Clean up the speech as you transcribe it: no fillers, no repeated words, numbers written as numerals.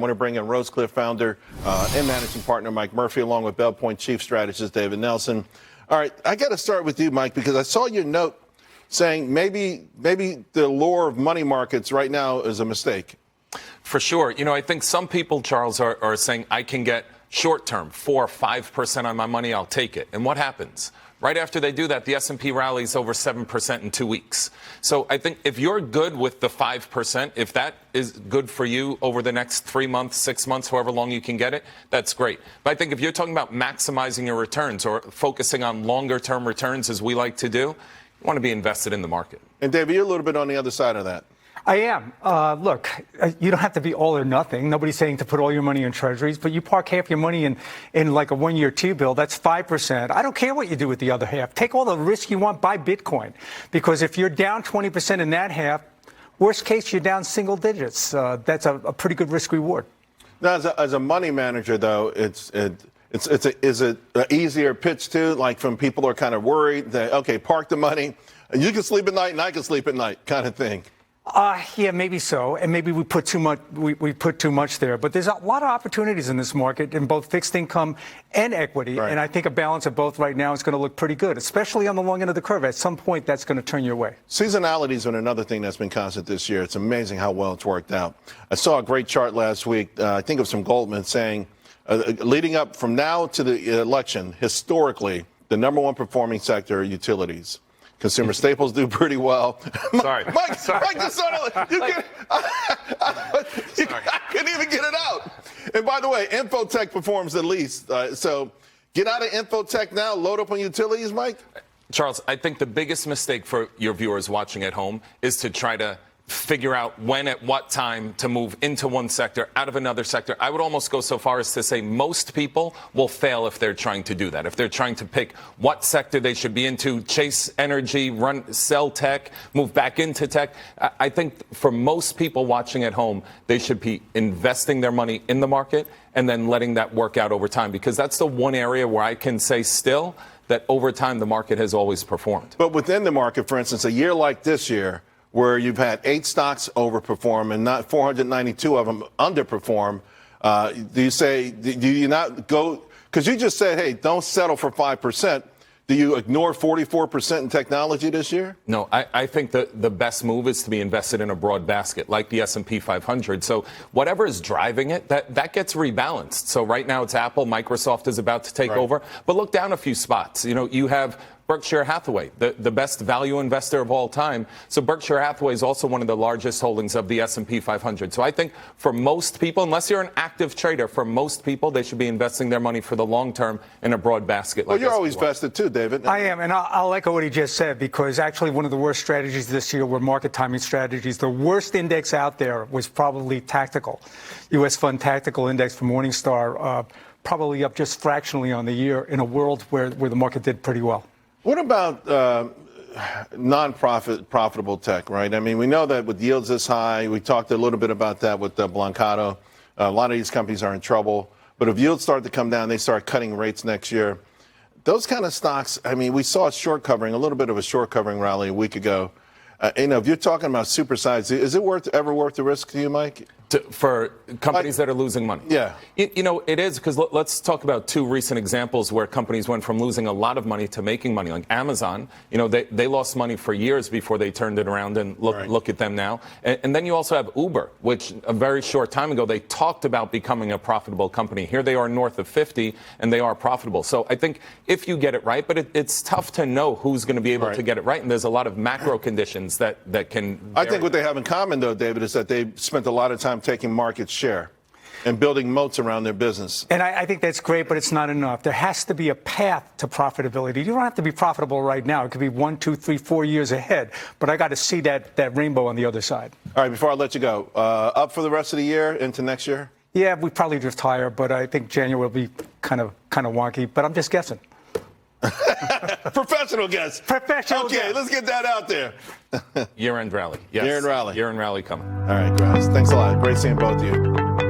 I want to bring in Rosecliff founder and managing partner Mike Murphy, along with Bell Point chief strategist David Nelson. All right, I got to start with you, Mike, because I saw your note saying maybe the lure of money markets right now is a mistake. For sure. You know, I think some people, Charles, are saying I can get short-term 4 or 5% on my money, I'll take it. And what happens? Right after they do that, the S&P rallies over 7% in 2 weeks. So I think if you're good with the 5%, if that is good for you over the next 3 months, 6 months, however long you can get it, that's great. But I think if you're talking about maximizing your returns or focusing on longer-term returns, as we like to do, you want to be invested in the market. And, David, you're a little bit on the other side of that. I am. Look, you don't have to be all or nothing. Nobody's saying to put all your money in treasuries, but you park half your money in like a one-year T-bill. That's 5%. I don't care what you do with the other half. Take all the risk you want, buy Bitcoin. Because if you're down 20% in that half, worst case, you're down single digits. That's a pretty good risk-reward. Now, as a money manager, though, is it an easier pitch, too? Like, from people who are kind of worried that, okay, park the money, and you can sleep at night and I can sleep at night kind of thing. Yeah, maybe so, and maybe we put too much. We put too much there. But there's a lot of opportunities in this market in both fixed income and equity, right. And I think a balance of both right now is going to look pretty good, especially on the long end of the curve. At some point, that's going to turn your way. Seasonality has been another thing that's been constant this year. It's amazing how well it's worked out. I saw a great chart last week. I think it was from Goldman saying, leading up from now to the election, historically, the number one performing sector are utilities. Consumer staples do pretty well. Sorry. Mike, just I couldn't even get it out. And by the way, Infotech performs the least. So get out of Infotech now, load up on utilities, Mike. Charles, I think the biggest mistake for your viewers watching at home is to try to figure out when at what time to move into one sector, out of another sector. I would almost go so far as to say most people will fail if they're trying to do that. If they're trying to pick what sector they should be into, chase energy, sell tech, move back into tech. I think for most people watching at home, they should be investing their money in the market and then letting that work out over time, because that's the one area where I can say still that over time the market has always performed. But within the market, for instance, a year like this year, where you've had 8 stocks overperform and not 492 of them underperform, do you not go, because you just said, hey, don't settle for 5%. Do you ignore 44% in technology this year? No, I think that the best move is to be invested in a broad basket like the S&P 500. So whatever is driving it, that gets rebalanced. So right now it's Apple, Microsoft is about to take over. But look down a few spots. You know, you have Berkshire Hathaway, the best value investor of all time. So Berkshire Hathaway is also one of the largest holdings of the S&P 500. So I think for most people, unless you're an active trader, for most people, they should be investing their money for the long term in a broad basket. Well, you're always vested too, David. I am, and I'll echo what he just said, because actually one of the worst strategies this year were market timing strategies. The worst index out there was probably tactical. U.S. Fund Tactical Index from Morningstar, probably up just fractionally on the year in a world where the market did pretty well. What about profitable tech, right? I mean, we know that with yields this high, we talked a little bit about that with Blancato. A lot of these companies are in trouble. But if yields start to come down, they start cutting rates next year. Those kind of stocks, I mean, we saw a little bit of a short covering rally a week ago. If you're talking about supersize, is it ever worth the risk to you, Mike? For companies that are losing money? Yeah. You know, it is, because let's talk about 2 recent examples where companies went from losing a lot of money to making money. Like Amazon, you know, they lost money for years before they turned it around, and look at them now. And then you also have Uber, which a very short time ago, they talked about becoming a profitable company. Here they are north of 50, and they are profitable. So I think if you get it right, but it's tough to know who's going to be able to get it right. And there's a lot of macro conditions that can vary. I think what they have in common, though, David, is that they spent a lot of time taking market share and building moats around their business. And I think that's great, but it's not enough. There has to be a path to profitability. You don't have to be profitable right now. It could be 1, 2, 3, 4 years ahead. But I got to see that rainbow on the other side. All right, before I let you go, up for the rest of the year into next year? Yeah, we probably drift higher, but I think January will be kind of wonky. But I'm just guessing. Professional guess. Professional guess. Okay, let's get that out there. Year-end rally. Yes. Year-end rally. Year-end rally coming. All right, guys. Thanks a lot. Great seeing both of you.